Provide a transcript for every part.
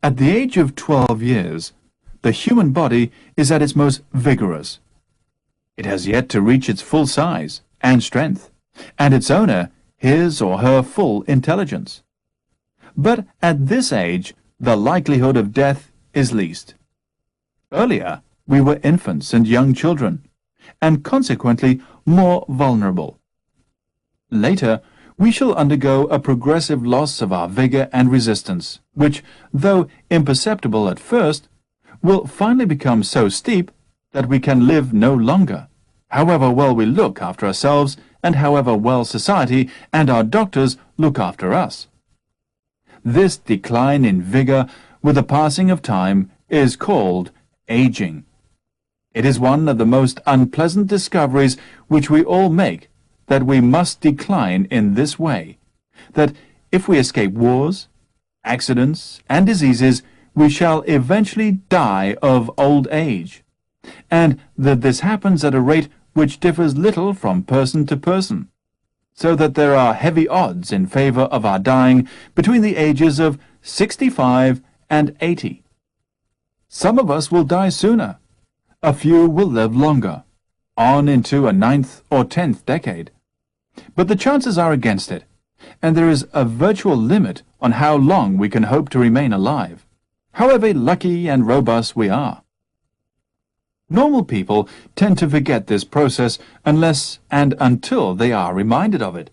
At the age of 12 years, the human body is at its most vigorous. It has yet to reach its full size and strength, and its owner his or her full intelligence. But at this age, the likelihood of death is least. Earlier, we were infants and young children, and consequently more vulnerable. Later, we shall undergo a progressive loss of our vigor and resistance, which, though imperceptible at first, will finally become so steep that we can live no longer, however well we look after ourselves and however well society and our doctors look after us. This decline in vigor with the passing of time is called aging. It is one of the most unpleasant discoveries which we all make, that we must decline in this way, that if we escape wars, accidents, and diseases, we shall eventually die of old age, and that this happens at a rate which differs little from person to person, so that there are heavy odds in favor of our dying between the ages of 65 and 80. Some of us will die sooner. A few will live longer, on into a 9th or 10th decade. But the chances are against it, and there is a virtual limit on how long we can hope to remain alive, however lucky and robust we are. Normal people tend to forget this process unless and until they are reminded of it.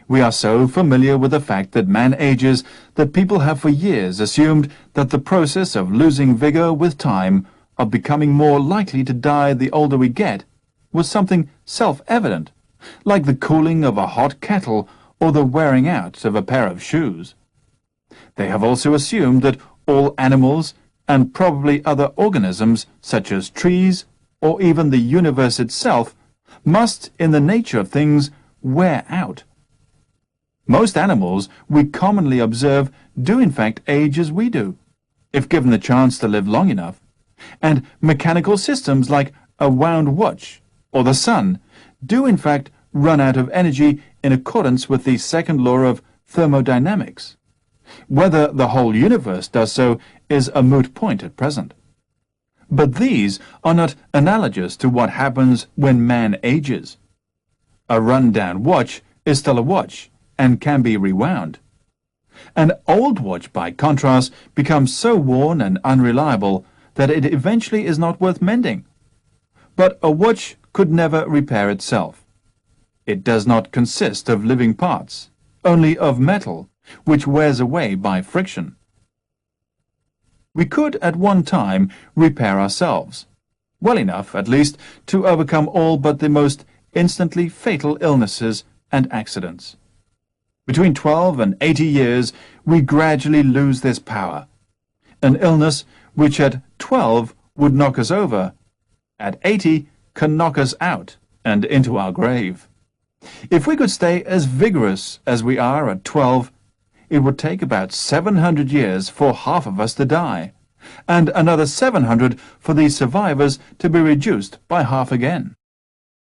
We are so familiar with the fact that man ages that people have for years assumed that the process of losing vigor with time, of becoming more likely to die the older we get, was something self-evident, like the cooling of a hot kettle or the wearing out of a pair of shoes. They have also assumed that all animals and probably other organisms, such as trees or even the universe itself, must, in the nature of things, wear out. Most animals we commonly observe do in fact age as we do, if given the chance to live long enough, and mechanical systems like a wound watch or the sun do in fact run out of energy in accordance with the second law of thermodynamics. Whether the whole universe does so is a moot point at present. But these are not analogous to what happens when man ages. A run-down watch is still a watch and can be rewound. An old watch, by contrast, becomes so worn and unreliable that it eventually is not worth mending. But a watch could never repair itself. It does not consist of living parts, only of metal, which wears away by friction. We could at one time repair ourselves, well enough at least to overcome all but the most instantly fatal illnesses and accidents. Between 12 and 80 years we gradually lose this power. An illness which at 12 would knock us over, at 80 can knock us out and into our grave. If we could stay as vigorous as we are at 12, it would take about 700 years for half of us to die, and another 700 for these survivors to be reduced by half again.